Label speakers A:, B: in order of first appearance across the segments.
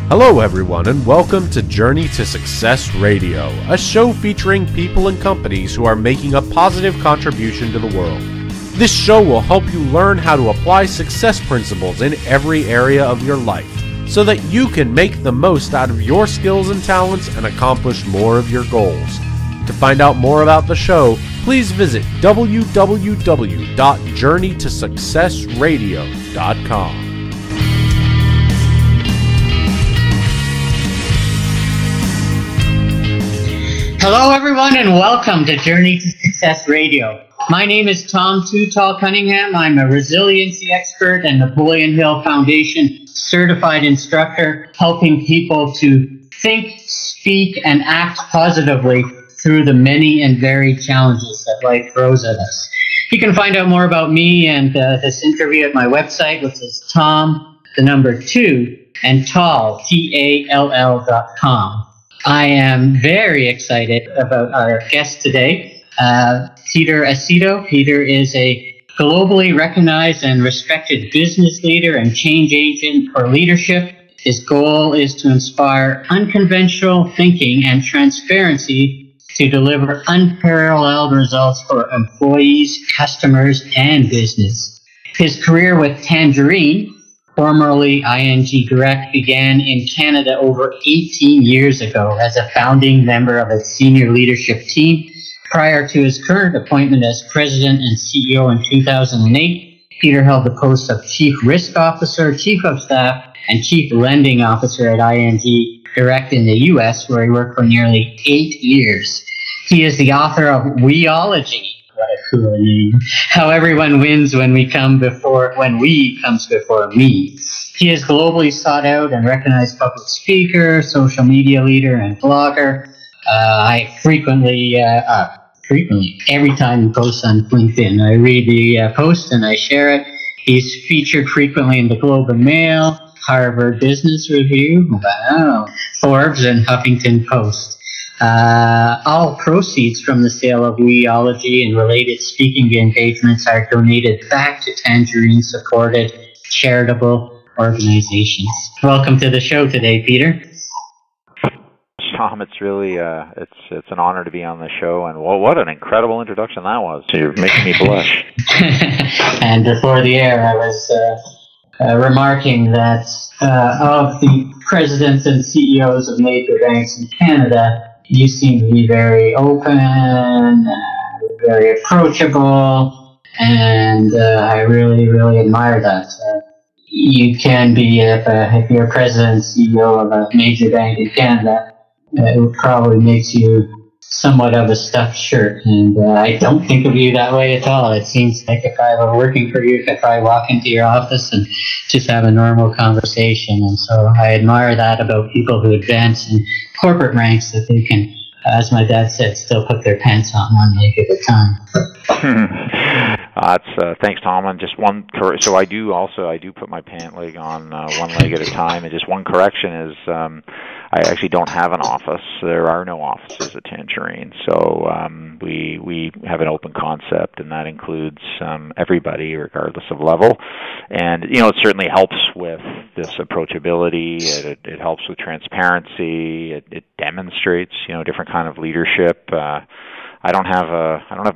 A: Hello everyone and welcome to Journey to Success Radio, a show featuring people and companies who are making a positive contribution to the world. This show will help you learn how to apply success principles in every area of your life so that you can make the most out of your skills and talents and accomplish more of your goals. To find out more about the show, please visit www.journeytosuccessradio.com.
B: Hello, everyone, and welcome to Journey to Success Radio. My name is Tom Too Tall Cunningham. I'm a resiliency expert and Napoleon Hill Foundation certified instructor, helping people to think, speak, and act positively through the many and varied challenges that life throws at us. You can find out more about me and this interview at my website, which is Tom, the number 2, and Tall, TALL.com. I am very excited about our guest today, Peter Aceto. Peter is a globally recognized and respected business leader and change agent for leadership. His goal is to inspire unconventional thinking and transparency to deliver unparalleled results for employees, customers, and business. His career with Tangerine, formerly ING Direct, began in Canada over 18 years ago as a founding member of its senior leadership team. Prior to his current appointment as president and CEO in 2008, Peter held the posts of Chief Risk Officer, Chief of Staff, and Chief Lending Officer at ING Direct in the U.S., where he worked for nearly 8 years. He is the author of Weology. What a cool name. How everyone wins when we comes before me. He is globally sought out and recognized public speaker, social media leader, and blogger. I frequently, every time he posts on LinkedIn, I read the post and I share it. He's featured frequently in the Globe and Mail, Harvard Business Review, Forbes, and Huffington Post. All proceeds from the sale of Weology and related speaking engagements are donated back to Tangerine-supported charitable organizations. Welcome to the show today, Peter.
C: Tom, it's really it's an honor to be on the show, and what an incredible introduction that was. You're making me blush.
B: And before the air, I was remarking that of the presidents and CEOs of major banks in Canada, you seem to be very open, very approachable, and I really, really admire that. You can be, if you're president and CEO of a major bank in Canada, it probably makes you somewhat of a stuffed shirt, and I don't think of you that way at all. It seems like if I were working for you, you could probably walk into your office and just have a normal conversation, and so I admire that about people who advance in corporate ranks, that they can, as my dad said, still put their pants on one leg at a time.
C: Thanks, Tom. And just one so I do put my pant leg on one leg at a time. And just one correction is I actually don't have an office. There are no offices at Tangerine, so we have an open concept, and that includes everybody, regardless of level. And it certainly helps with this approachability. It helps with transparency. It demonstrates different kind of leadership. I don't have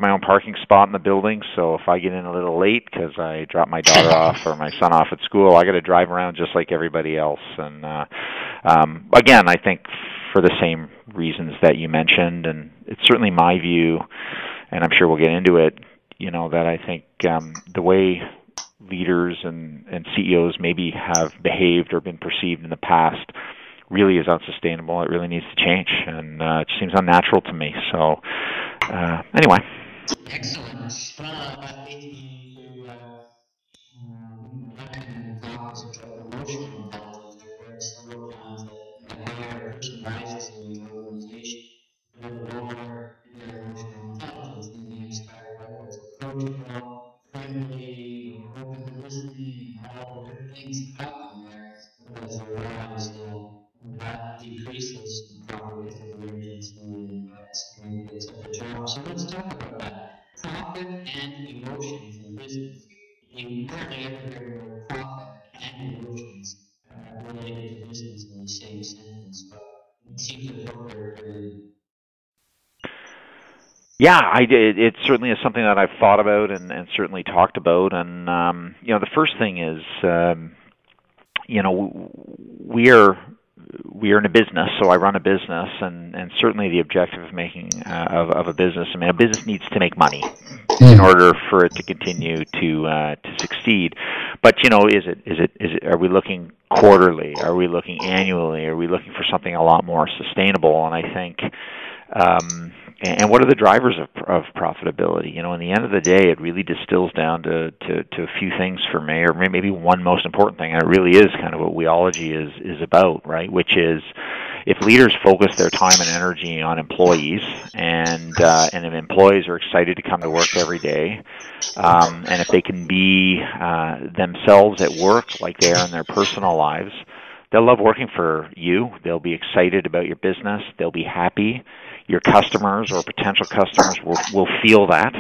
C: my own parking spot in the building, so if I get in a little late because I drop my daughter off or my son off at school, I got to drive around just like everybody else. And again, I think for the same reasons that you mentioned, and it's certainly my view, and I'm sure we'll get into it, that I think the way leaders and CEOs maybe have behaved or been perceived in the past really is unsustainable. It really needs to change, and it seems unnatural to me. So, anyway.
B: Excellent. Well, that leads me to emotional intelligence, where several times the higher a person rises in the organization, the lower their emotional intelligence, and the inspired by what's approachable, friendly, open to listening, and all the good things that happen there. But as they rise, that decreases cognitive agency and gets at the job. So let's talk about that. Profit and emotions in business. You hardly ever hear the word profit and emotions
C: Yeah, I did. It certainly is something that I've thought about and certainly talked about. And the first thing is, we are in a business, so I run a business, and certainly the objective of making of a business. I mean, a business needs to make money in order for it to continue to succeed. But is it? Are we looking quarterly? Are we looking annually? Are we looking for something a lot more sustainable? And I think. And what are the drivers of profitability? In the end of the day, it really distills down to a few things for me, or maybe one most important thing, and it really is kind of what weology is about, right? Which is, if leaders focus their time and energy on employees, and if employees are excited to come to work every day, and if they can be themselves at work like they are in their personal lives, they'll love working for you. They'll be excited about your business. They'll be happy. Your customers or potential customers will feel that,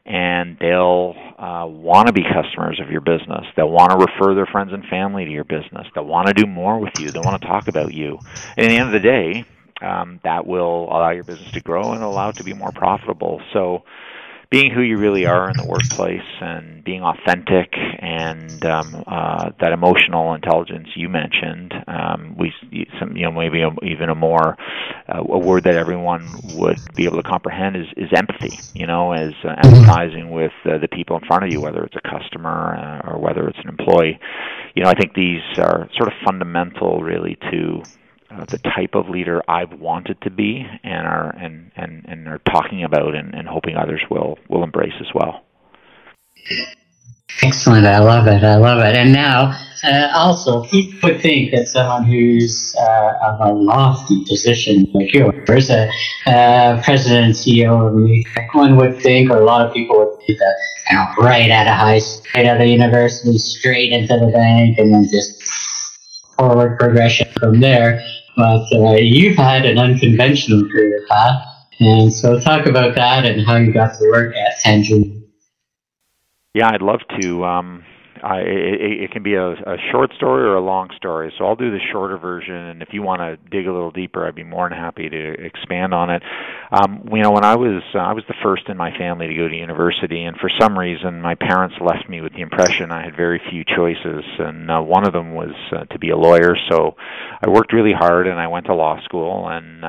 C: and they'll want to be customers of your business. They'll want to refer their friends and family to your business. They'll want to do more with you. They'll want to talk about you. And at the end of the day, that will allow your business to grow and allow it to be more profitable. So being who you really are in the workplace and being authentic and that emotional intelligence you mentioned, maybe even a word that everyone would be able to comprehend is empathy. As empathizing with the people in front of you, whether it's a customer or whether it's an employee. I think these are sort of fundamental, really, to the type of leader I've wanted to be, and are talking about, and hoping others will embrace as well.
B: Excellent. I love it. And now, also, people would think that someone who's of a lofty position like yours, president and CEO of UNITEC, one would think, or a lot of people would think that, right out of university, straight into the bank, and then just forward progression from there. But you've had an unconventional career path, and so talk about that and how you got to work at Tangerine.
C: Yeah, I'd love to. It can be a short story or a long story, so I'll do the shorter version, and if you want to dig a little deeper, I'd be more than happy to expand on it. When I was the first in my family to go to university, and for some reason my parents left me with the impression I had very few choices, and one of them was to be a lawyer. So I worked really hard, and I went to law school, and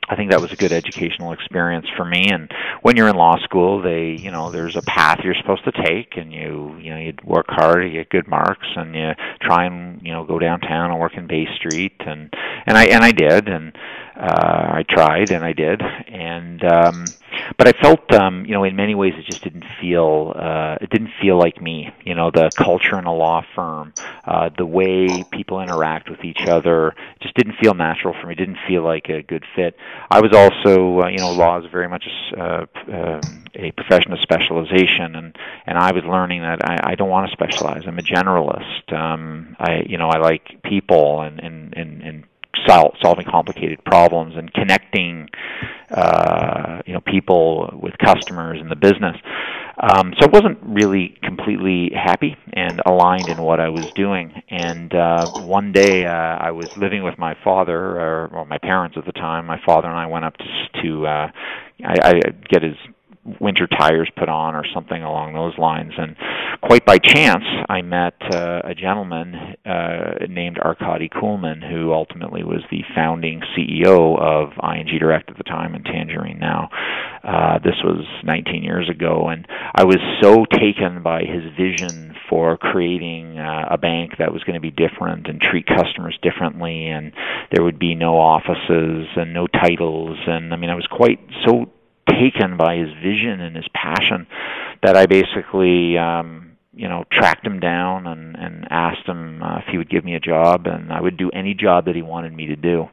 C: I think that was a good educational experience for me. And when you're in law school, there's a path you're supposed to take, and you work hard, you get good marks, and you try and go downtown and work in Bay Street, and I did, and I tried, and I did, and but I felt in many ways it just didn't feel like me. The culture in a law firm, the way people interact with each other, just didn't feel natural for me. Didn't feel like a good fit. I was also law is very much a profession of specialization, and I was learning that I don't want to specialize. I'm a generalist. I like people and solving complicated problems and connecting people with customers in the business. So I wasn't really completely happy and aligned in what I was doing. And one day I was living with my father, or my parents at the time. My father and I went up to I get his winter tires put on or something along those lines, and quite by chance I met a gentleman named Arkady Kuhlman, who ultimately was the founding CEO of ING Direct at the time and Tangerine now. This was 19 years ago, and I was so taken by his vision for creating a bank that was going to be different and treat customers differently, and there would be no offices and no titles, and I was quite so taken by his vision and his passion that I basically tracked him down and asked him if he would give me a job, and I would do any job that he wanted me to do.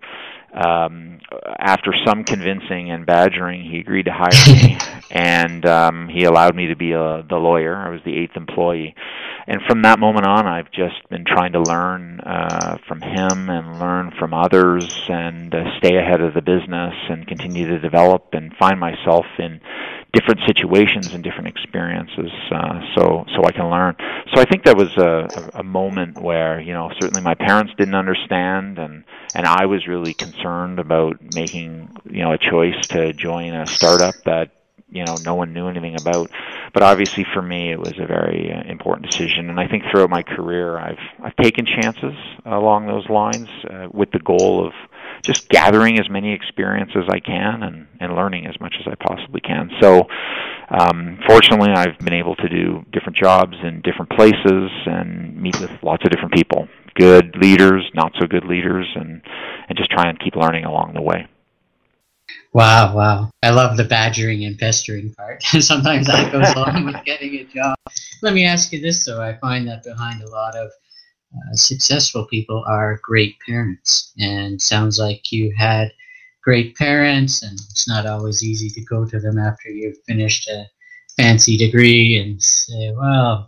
C: After some convincing and badgering, he agreed to hire me, and he allowed me to be the lawyer. I was the 8th employee. And from that moment on, I've just been trying to learn from him and learn from others and stay ahead of the business and continue to develop and find myself in different situations and different experiences. experiences, so I can learn. So I think that was a moment where, certainly my parents didn't understand, and I was really concerned about making, a choice to join a startup that, no one knew anything about. But obviously for me, it was a very important decision. And I think throughout my career, I've taken chances along those lines with the goal of just gathering as many experiences as I can and learning as much as I possibly can. So fortunately, I've been able to do different jobs in different places and meet with lots of different people, good leaders, not so good leaders, and just try and keep learning along the way.
B: Wow. I love the badgering and pestering part. Sometimes that goes along with getting a job. Let me ask you this, though. I find that behind a lot of successful people are great parents. And sounds like you had great parents, and it's not always easy to go to them after you've finished a fancy degree and say, well,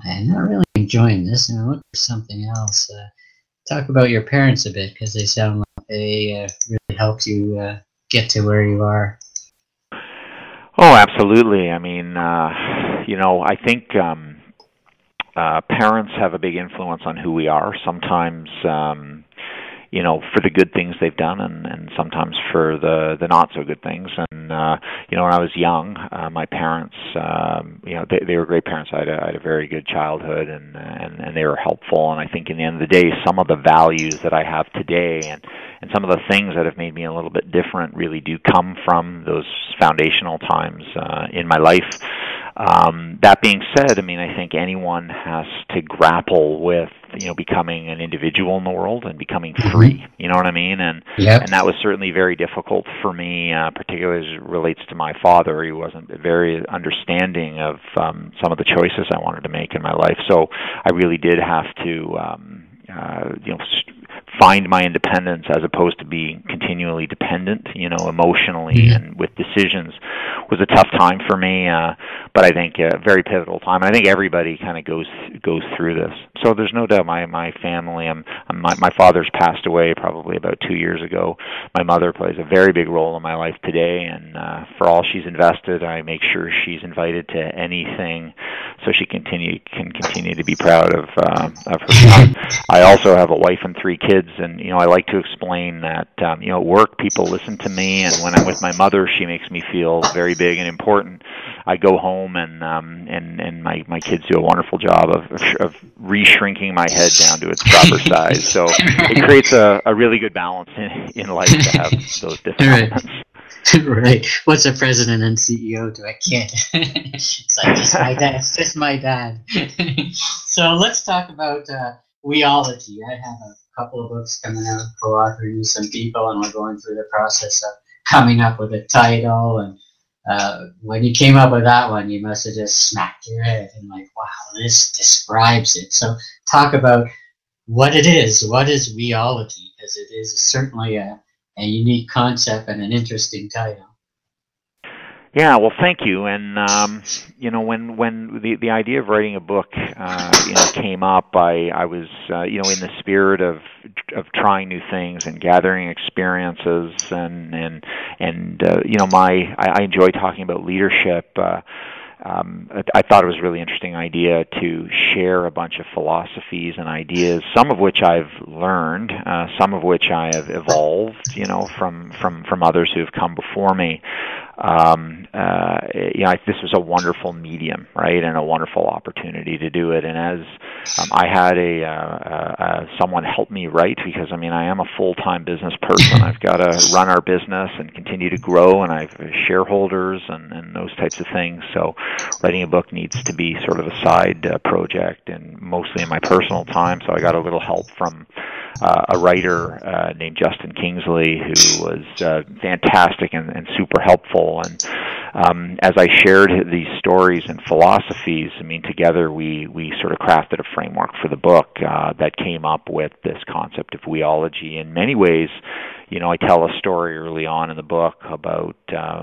B: I'm not really enjoying this, and look for something else. Talk about your parents a bit, because they sound like they really helped you get to where you are.
C: Oh, absolutely. I mean, I think parents have a big influence on who we are. Sometimes, for the good things they've done, and sometimes for the not so good things. And when I was young, my parents, they were great parents. I had a very good childhood, and they were helpful. And I think in the end of the day, some of the values that I have today, and some of the things that have made me a little bit different, really do come from those foundational times in my life. That being said, I think anyone has to grapple with, becoming an individual in the world and becoming free. You know what I mean? And that was certainly very difficult for me, particularly as it relates to my father. He wasn't very understanding of some of the choices I wanted to make in my life. So I really did have to, find my independence as opposed to being continually dependent, emotionally and with decisions. Was a tough time for me, but I think a very pivotal time. I think everybody kind of goes through this. So there's no doubt my family. My father's passed away probably about 2 years ago. My mother plays a very big role in my life today, and for all she's invested, I make sure she's invited to anything, so she can continue to be proud of her son. I also have a wife and 3 kids, and I like to explain that at work people listen to me, and when I'm with my mother, she makes me feel very big and important. I go home and my kids do a wonderful job of re-shrinking my head down to its proper size. So it creates a really good balance in life to have those different elements.
B: Right. What's a president and CEO to a kid? It's like, it's just my dad. So let's talk about weology. I have a couple of books coming out, co-authoring with some people, and we're going through the process of coming up with a title. And when you came up with that one, you must have just smacked your head and like, wow, this describes it. So talk about what it is. What is weology? Because it is certainly a unique concept and an interesting title.
C: Yeah, well, thank you. And when the idea of writing a book came up, I was in the spirit of trying new things and gathering experiences, and I enjoy talking about leadership. I thought it was a really interesting idea to share a bunch of philosophies and ideas, some of which I've learned, some of which I have evolved, from others who have come before me. This was a wonderful medium, right, and a wonderful opportunity to do it. And as I had someone help me write, because I am a full-time business person. I've got to run our business and continue to grow, and I've shareholders and those types of things. So writing a book needs to be sort of a side project, and mostly in my personal time. So I got a little help from a writer named Justin Kingsley, who was fantastic and super helpful. And as I shared these stories and philosophies, together we sort of crafted a framework for the book that came up with this concept of weology. In many ways, I tell a story early on in the book about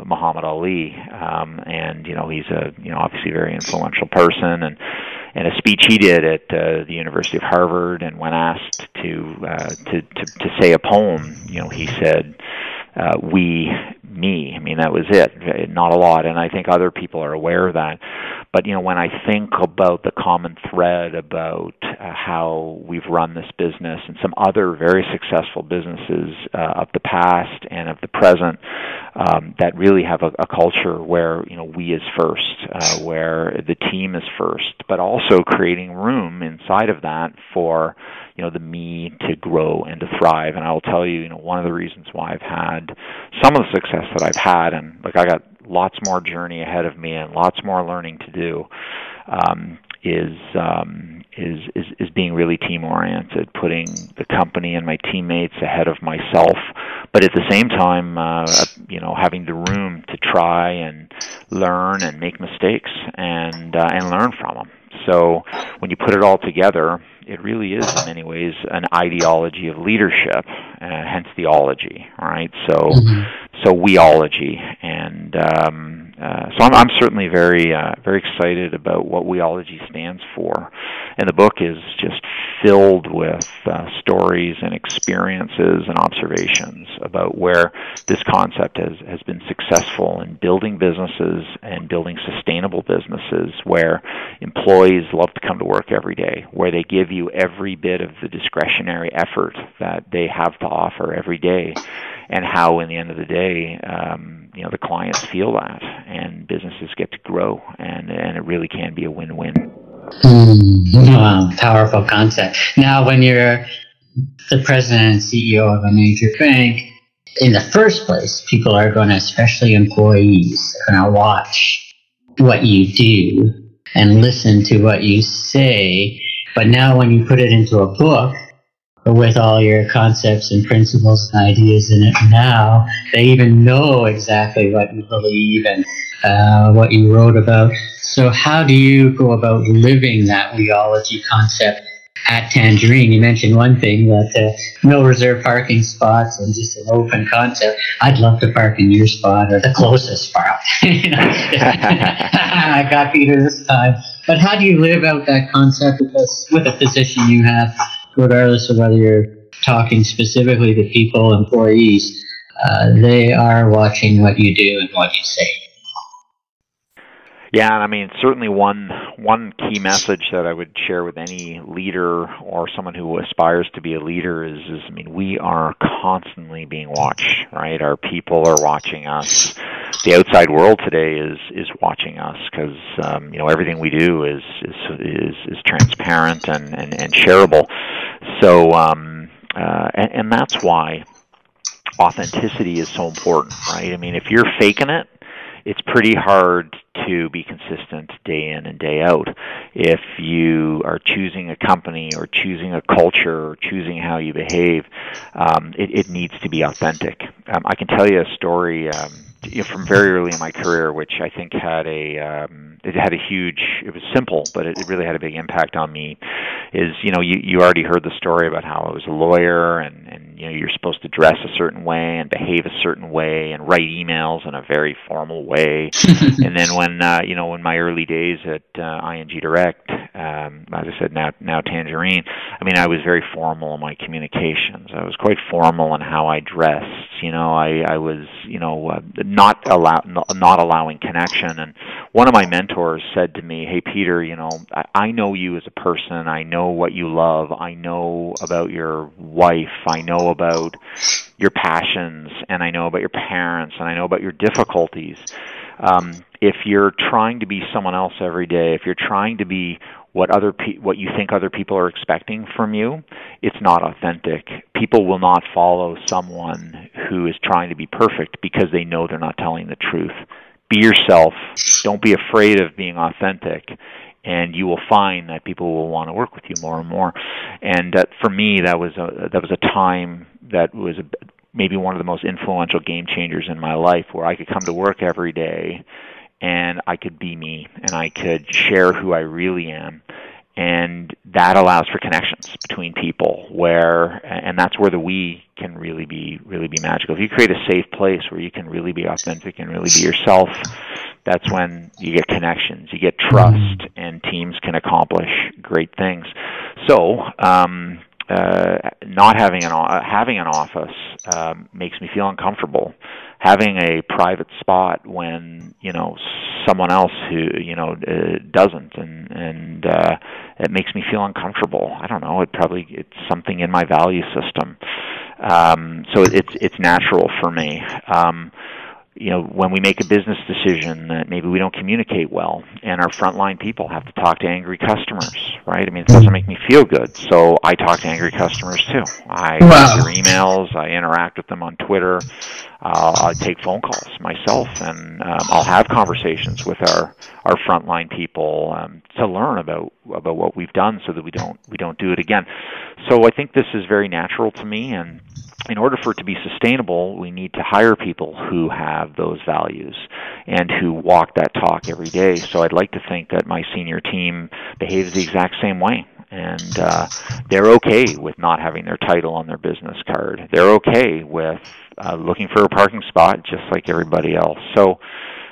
C: Muhammad Ali, and he's obviously a very influential person, and a speech he did at the University of Harvard, and when asked to say a poem, he said, "We, me." That was it. Not a lot, and I think other people are aware of that. But when I think about the common thread about how we've run this business and some other very successful businesses of the past and of the present that really have a culture where we is first, where the team is first, but also creating room inside of that for the me to grow and to thrive. And I will tell you, one of the reasons why I've had some of the success that I've had, and I got lots more journey ahead of me and lots more learning to do, is being really team oriented, putting the company and my teammates ahead of myself, but at the same time, having the room to try and learn and make mistakes and learn from them. So when you put it all together, it really is in many ways an ideology of leadership, hence the ology, all right? So weology, and so I'm certainly very excited about what weology stands for, and the book is just filled with stories and experiences and observations about where this concept has been successful in building businesses and building sustainable businesses where employees love to come to work every day, where they give you every bit of the discretionary effort that they have to offer every day, and how, in the end of the day, the clients feel that, and businesses get to grow, and it really can be a win-win.
B: Wow, powerful concept. Now, when you're the president and CEO of a major bank, in the first place, people are going to, especially employees, are going to watch what you do and listen to what you say. But now when you put it into a book with all your concepts and principles and ideas in it, now they even know exactly what you believe and what you wrote about. So how do you go about living that weology concept at Tangerine? You mentioned one thing, that no reserved parking spots and just an open concept. I'd love to park in your spot or the closest spot. I got Peter this time. But how do you live out that concept with the position you have, regardless of whether you're talking specifically to people, employees? They are watching what you do and what you say.
C: Yeah, and I mean, certainly one key message that I would share with any leader or someone who aspires to be a leader is we are constantly being watched, right? Our people are watching us. The outside world today is watching us because everything we do is transparent and shareable. So and that's why authenticity is so important, right? I mean, if you're faking it, it's pretty hard to be consistent day in and day out. If you are choosing a company or choosing a culture or choosing how you behave, it needs to be authentic. I can tell you a story from very early in my career, which I think had it was simple, but it really had a big impact on me, is, you already heard the story about how I was a lawyer and you're supposed to dress a certain way and behave a certain way and write emails in a very formal way. And then when my early days at ING Direct, as I said, now Tangerine, I was very formal in my communications. I was quite formal in how I dressed. I was, not allowing connection. And one of my mentors said to me, "Hey, Peter, I know you as a person. I know what you love. I know about your wife. I know about your passions, and I know about your parents, and I know about your difficulties. If you're trying to be someone else every day, if you're trying to be what you think other people are expecting from you, it's not authentic. People will not follow someone who is trying to be perfect because they know they're not telling the truth. Be yourself. Don't be afraid of being authentic, and you will find that people will want to work with you more and more." And for me, that was a time that was maybe one of the most influential game changers in my life, where I could come to work every day and I could be me and I could share who I really am. And that allows for connections between people, and that's where the we can really be magical. If you create a safe place where you can really be authentic and really be yourself, that's when you get connections, you get trust, and teams can accomplish great things. So not having having an office makes me feel uncomfortable. Having a private spot when someone else who doesn't, and it makes me feel uncomfortable. I don't know. It's something in my value system. So it's natural for me. When we make a business decision that maybe we don't communicate well, and our frontline people have to talk to angry customers, right? I mean, it doesn't make me feel good, so I talk to angry customers too. I read their emails, I interact with them on Twitter, I take phone calls myself, and I'll have conversations with our frontline people to learn about what we've done so that we don't do it again. So I think this is very natural to me, and in order for it to be sustainable, we need to hire people who have those values and who walk that talk every day. So I'd like to think that my senior team behaves the exact same way. And they're okay with not having their title on their business card. They're okay with looking for a parking spot just like everybody else. So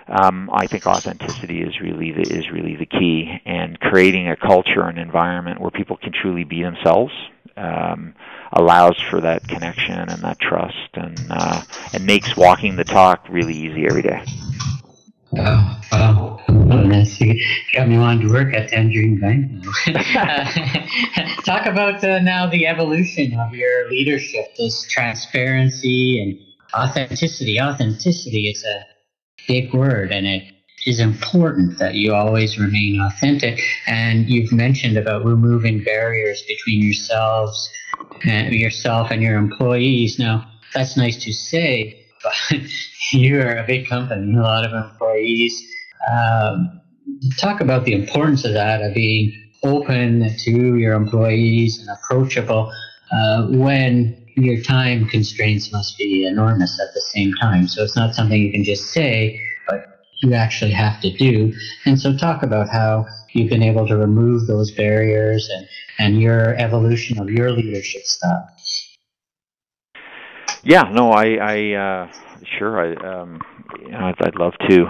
C: I think authenticity is really the key, and creating a culture and environment where people can truly be themselves allows for that connection and that trust, and makes walking the talk really easy every day.
B: Wow. You got me wanting to work at Tangerine Bank. Talk about now the evolution of your leadership, this transparency and authenticity. Authenticity is a big word, and it is important that you always remain authentic. And you've mentioned about removing barriers between yourself and your employees. Now, that's nice to say, but you're a big company, a lot of employees. Talk about the importance of that, of being open to your employees and approachable when your time constraints must be enormous at the same time. So it's not something you can just say, but you actually have to do. And so talk about how you've been able to remove those barriers and your evolution of your leadership style.
C: Yeah, no, I'd love to.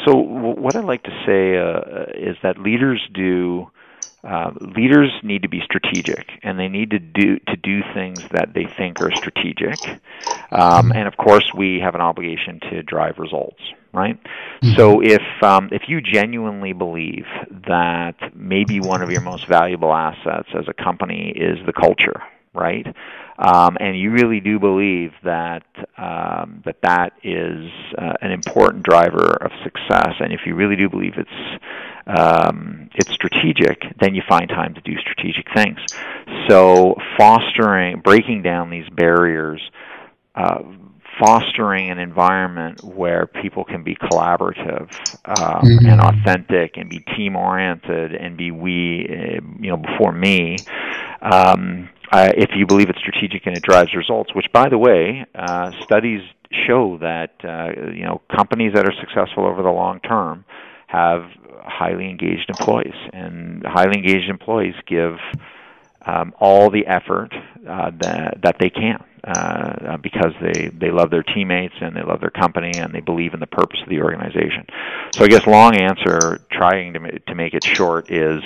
C: So what I'd like to say is that leaders need to be strategic, and they need to do things that they think are strategic. And of course, we have an obligation to drive results, right? So if you genuinely believe that maybe one of your most valuable assets as a company is the culture, right? And you really do believe that that is an important driver of success, and if you really do believe it's strategic, then you find time to do strategic things. So breaking down these barriers, fostering an environment where people can be collaborative and authentic and be team-oriented and be before me. If you believe it's strategic and it drives results, which, by the way, studies show that companies that are successful over the long term have highly engaged employees, and highly engaged employees give all the effort that they can because they love their teammates and they love their company and they believe in the purpose of the organization. So I guess long answer, trying to make it short, is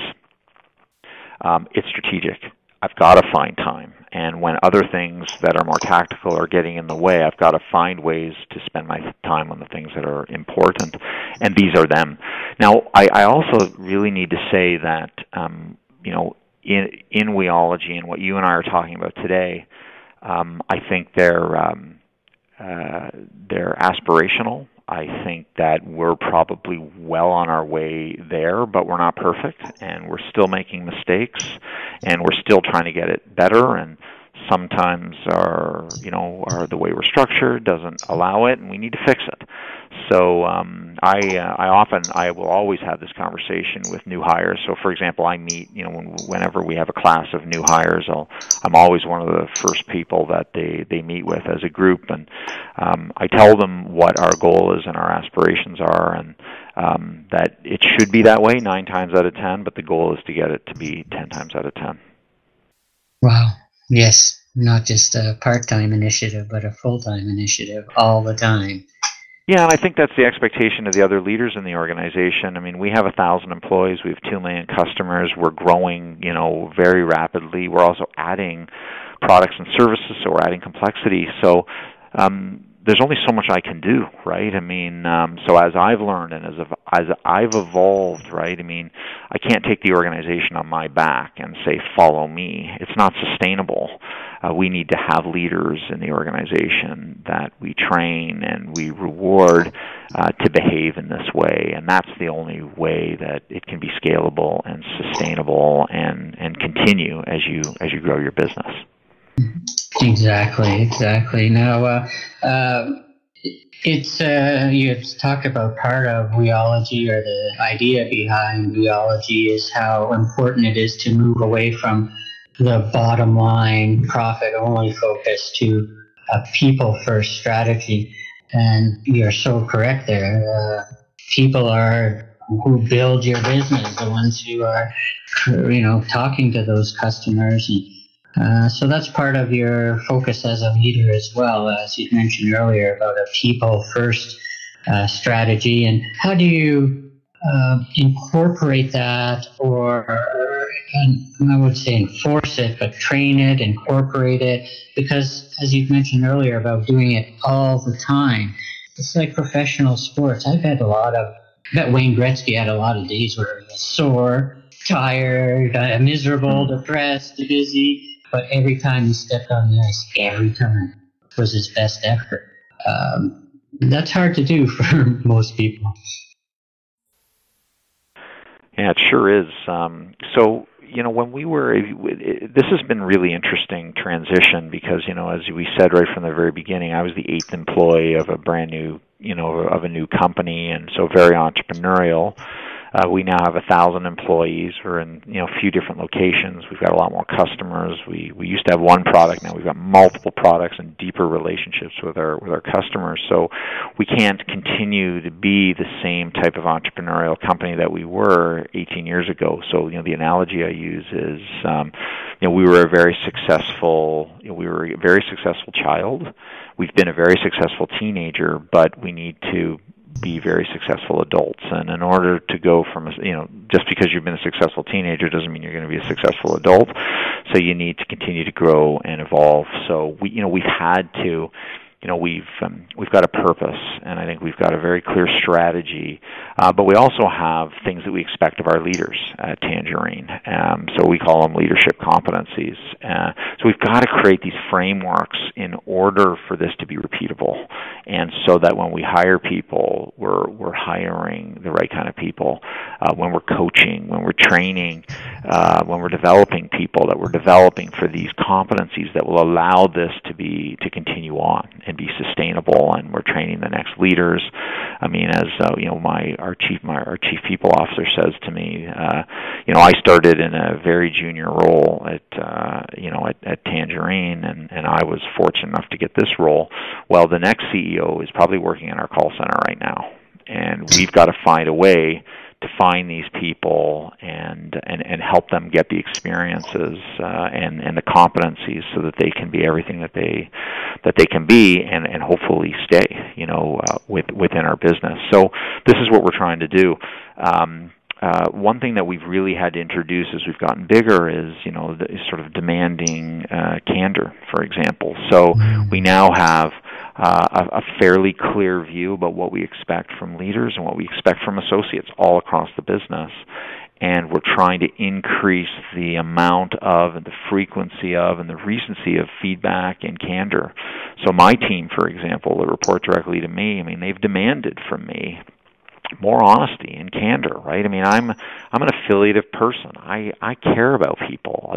C: it's strategic. I've got to find time. And when other things that are more tactical are getting in the way, I've got to find ways to spend my time on the things that are important, and these are them. Now, I also really need to say that, in Weology and what you and I are talking about today, I think they're aspirational. I think that we're probably well on our way there, but we're not perfect, and we're still making mistakes, and we're still trying to get it better, and sometimes the way we're structured doesn't allow it, and we need to fix it. So I will always have this conversation with new hires. So, for example, I meet, whenever we have a class of new hires, I'm always one of the first people that they meet with as a group, and I tell them what our goal is and our aspirations are, and that it should be that way 9 times out of 10, but the goal is to get it to be 10 times out of 10.
B: Wow. Yes. Not just a part-time initiative, but a full-time initiative all the time.
C: Yeah, and I think that's the expectation of the other leaders in the organization. I mean, we have 1,000 employees. We have 2 million customers. We're growing, very rapidly. We're also adding products and services, so we're adding complexity. So there's only so much I can do, right? I mean, so as I've learned and as I've evolved, right? I mean, I can't take the organization on my back and say, follow me. It's not sustainable. We need to have leaders in the organization that we train and we reward to behave in this way, and that's the only way that it can be scalable and sustainable and continue as you grow your business.
B: Exactly. Now, it's you've talked about part of Weology, or the idea behind Weology is how important it is to move away from the bottom line, profit only focus to a people first strategy. And you're so correct there. People are who build your business, the ones who are, talking to those customers. And so that's part of your focus as a leader as well, as you mentioned earlier about a people first strategy. And how do you incorporate that, and I would say enforce it, but train it, incorporate it? Because as you mentioned earlier about doing it all the time, it's like professional sports. I bet Wayne Gretzky had a lot of days where he was sore, tired, miserable, depressed, busy, but every time he stepped on the ice, every time was his best effort. That's hard to do for most people.
C: Yeah, it sure is. So, when this has been really interesting transition because, as we said right from the very beginning, I was the 8th employee of a brand new, of a new company, and so very entrepreneurial. We now have 1,000 employees. We're in a few different locations. We've got a lot more customers. We used to have one product. Now we've got multiple products and deeper relationships with our customers. So we can't continue to be the same type of entrepreneurial company that we were 18 years ago. So the analogy I use is we were a very successful child. We've been a very successful teenager, but we need to be very successful adults. And in order to go from, just because you've been a successful teenager doesn't mean you're going to be a successful adult. So you need to continue to grow and evolve. So we've had to, we've got a purpose, and I think we've got a very clear strategy. But we also have things that we expect of our leaders at Tangerine. So we call them leadership competencies. So we've got to create these frameworks in order for this to be repeatable, and so that when we hire people, we're hiring the right kind of people. When we're coaching, when we're training, when we're developing people, that we're developing for these competencies that will allow this to continue on and be sustainable. And we're training the next leaders. I mean, as our chief people officer says to me, I started in a very junior role at Tangerine, and I was fortunate enough to get this role. Well, the next CEO is probably working in our call center right now, and we've got to find a way to find these people and help them get the experiences and the competencies so that they can be everything that they can be and hopefully stay within our business. So this is what we're trying to do. One thing that we've really had to introduce as we've gotten bigger is sort of demanding candor, for example. So we now have a fairly clear view about what we expect from leaders and what we expect from associates all across the business. And we're trying to increase the amount of and the frequency of and the recency of feedback and candor. So my team, for example, that report directly to me, I mean, they've demanded from me more honesty and candor, right? I mean, I'm an affiliative person. I care about people.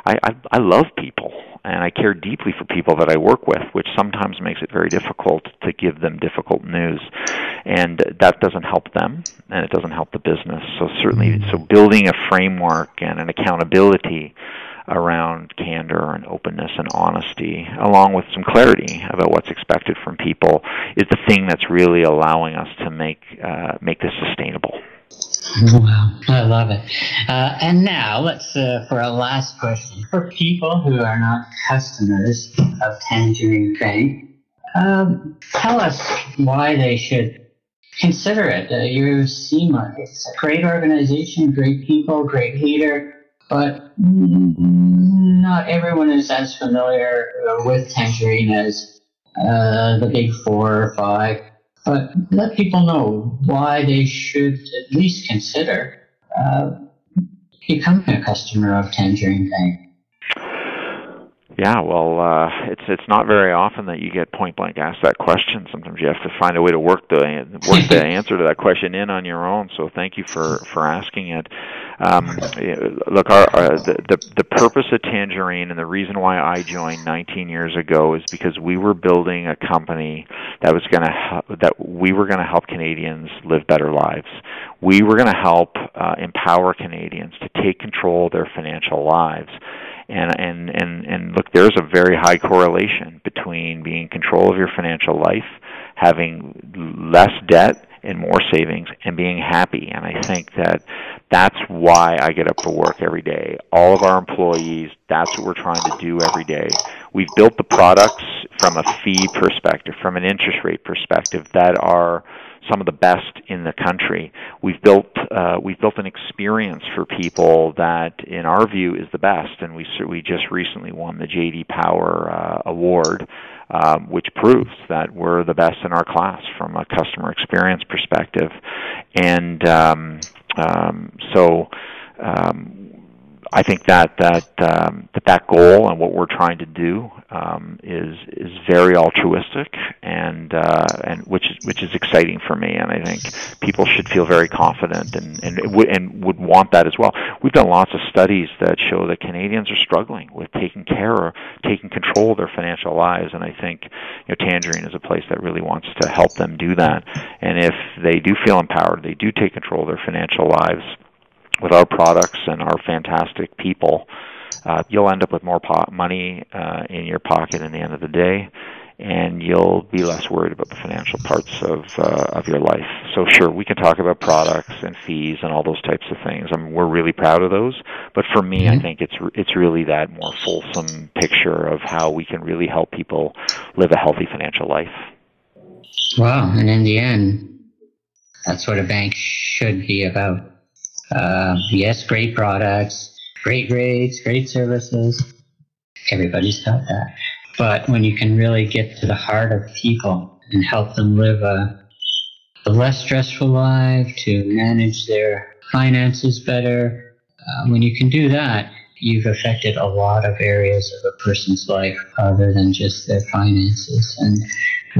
C: I love people, and I care deeply for people that I work with, which sometimes makes it very difficult to give them difficult news, and that doesn't help them, and it doesn't help the business. So certainly, building a framework and an accountability around candor and openness and honesty, along with some clarity about what's expected from people, is the thing that's really allowing us to make this sustainable.
B: Wow, I love it. And now let's, for our last question, for people who are not customers of Tangerine Bank, Tell us why they should consider it. You seem like it's a great organization, great people, great leader, but not everyone is as familiar with Tangerine as the big 4 or 5. But let people know why they should at least consider becoming a customer of Tangerine Bank.
C: Yeah, well, it's not very often that you get point blank asked that question. Sometimes you have to find a way to work the answer to that question in on your own. So thank you for asking it. Look, the purpose of Tangerine and the reason why I joined 19 years ago is because we were building a company that we were going to help Canadians live better lives. We were going to help empower Canadians to take control of their financial lives. And look, there's a very high correlation between being in control of your financial life, having less debt and more savings, and being happy. And I think that's why I get up for work every day. All of our employees, that's what we're trying to do every day. We've built the products from a fee perspective, from an interest rate perspective, that are some of the best in the country. We've built an experience for people that, in our view, is the best, and we just recently won the J.D. Power award, which proves that we're the best in our class from a customer experience perspective. And I think that goal and what we're trying to do is very altruistic and which is exciting for me, and I think people should feel very confident and would want that as well. We've done lots of studies that show that Canadians are struggling with taking control of their financial lives, and I think Tangerine is a place that really wants to help them do that. And if they do feel empowered, they do take control of their financial lives with our products and our fantastic people, you'll end up with more money in your pocket in the end of the day, and you'll be less worried about the financial parts of your life. So sure, we can talk about products and fees and all those types of things. I mean, we're really proud of those, but for me, I think it's really that more fulsome picture of how we can really help people live a healthy financial life.
B: Wow, and in the end, that's what a bank should be about. Yes, great products, great rates, great services. Everybody's got that. But when you can really get to the heart of people and help them live a less stressful life, to manage their finances better, when you can do that, you've affected a lot of areas of a person's life other than just their finances. And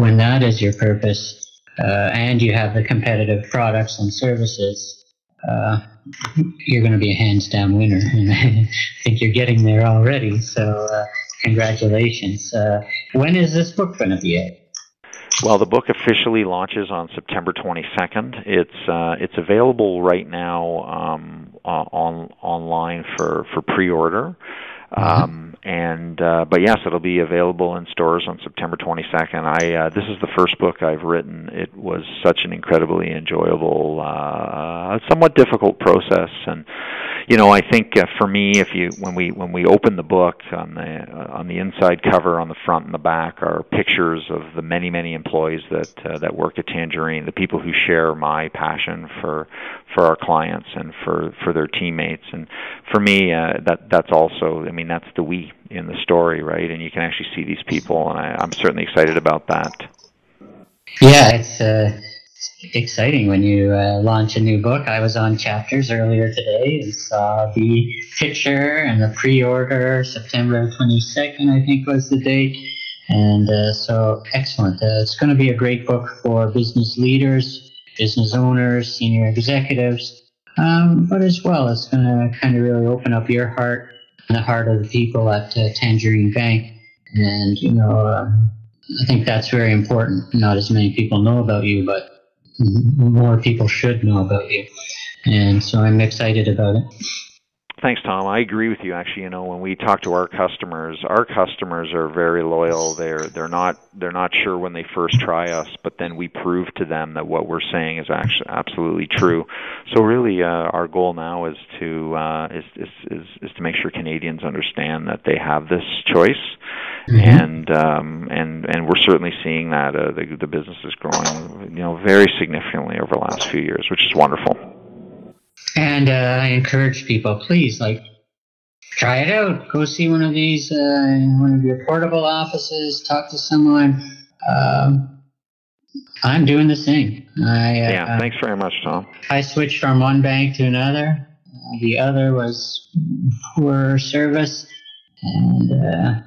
B: when that is your purpose, and you have the competitive products and services, you're going to be a hands-down winner, and I think you're getting there already, so congratulations. When is this book going to be out?
C: Well, the book officially launches on September 22nd. It's available right now online for pre-order. But yes, it'll be available in stores on September 22nd. This is the first book I've written. It was such an incredibly enjoyable, somewhat difficult process, and I think for me, when we open the book, on the inside cover, on the front and the back, are pictures of the many employees that work at Tangerine, the people who share my passion for our clients and for their teammates. And for me, that's also, that's the we in the story, right? And you can actually see these people, and I'm certainly excited about that.
B: Yeah, it's exciting when you launch a new book. I was on Chapters earlier today and saw the picture and the pre-order. September 22nd, I think, was the date. And so excellent. It's going to be a great book for business leaders, business owners, senior executives, but as well, it's going to kind of really open up your heart and the heart of the people at Tangerine Bank. And, I think that's very important. Not as many people know about you, but more people should know about you. And so I'm excited about it.
C: Thanks, Tom. I agree with you. Actually, when we talk to our customers are very loyal. They're not sure when they first try us, but then we prove to them that what we're saying is actually absolutely true. So really, our goal now is to make sure Canadians understand that they have this choice, and we're certainly seeing that the business is growing, very significantly over the last few years, which is wonderful.
B: And I encourage people, please, try it out. Go see one of these, one of your portable offices. Talk to someone. I'm doing the same.
C: Thanks very much, Tom.
B: I switched from one bank to another. The other was poor service and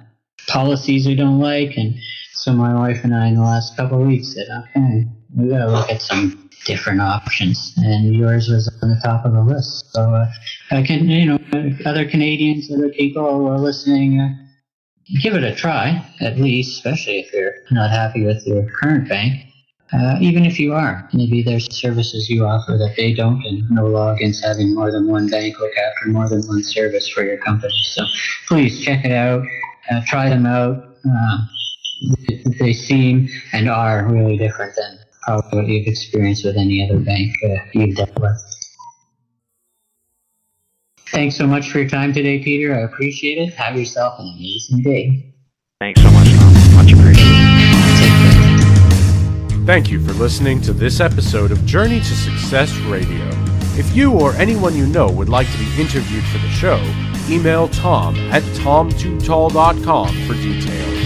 B: policies we don't like. And so my wife and I, in the last couple of weeks, said, okay, we got to look at some different options, and yours was on the top of the list. So other Canadians, other people who are listening, give it a try, at least, especially if you're not happy with your current bank. Even if you are, maybe there's services you offer that they don't, and no law against having more than one bank look after more than one service for your company. So please check it out, try them out. They seem and are really different than probably what you've experienced with any other bank you've dealt with. Thanks so much for your time today, Peter. I appreciate it. Have yourself an amazing day.
C: Thanks so much, Tom. Much appreciated.
B: Take care.
A: Thank you for listening to this episode of Journey to Success Radio. If you or anyone you know would like to be interviewed for the show, email Tom at tom2tall.com for details.